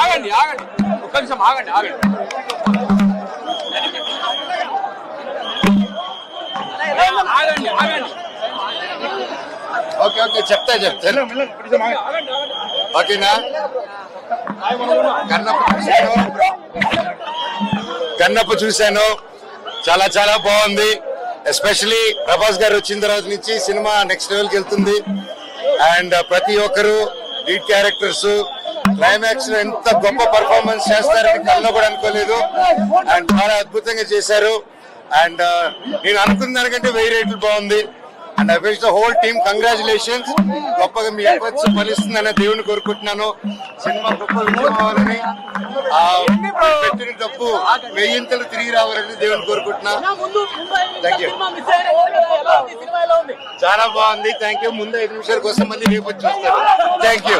ఆగండి ఒక్క నిమిషం ఆగండి ఓకే చెప్తాను ఓకేనా. గన్నప్ప చూశాను, చాలా బాగుంది. ఎస్పెషలీ ప్రభాస్ గారు వచ్చిన తర్వాత నుంచి సినిమా నెక్స్ట్ లెవెల్కి వెళ్తుంది. అండ్ ప్రతి ఒక్కరు లీడ్ క్యారెక్టర్స్ క్లైమాక్స్ లో ఎంత గొప్ప పర్ఫార్మెన్స్ చేస్తారని కల్లో కూడా అనుకోలేదు. అండ్ చాలా అద్భుతంగా చేశారు. అండ్ నేను అనుకున్న దానికంటే 1000 రేట్లు బాగుంది. And I wish the whole team congratulations. గొప్పగా మీ ఎఫర్ట్స్ ఫలిస్తుందని దేవుని కోరుకుంటున్నాను. సినిమా గొప్ప విజయం అవ్వాలని, పెట్టిన డబ్బు 1000 తిరిగి రావాలని దేవుని కోరుకుంటున్నా. Thank you. చాలా బాగుంది. Thank you. ముందు 5 నిమిషాల కోసం మళ్ళీ రేపు చూస్తారు. Thank you.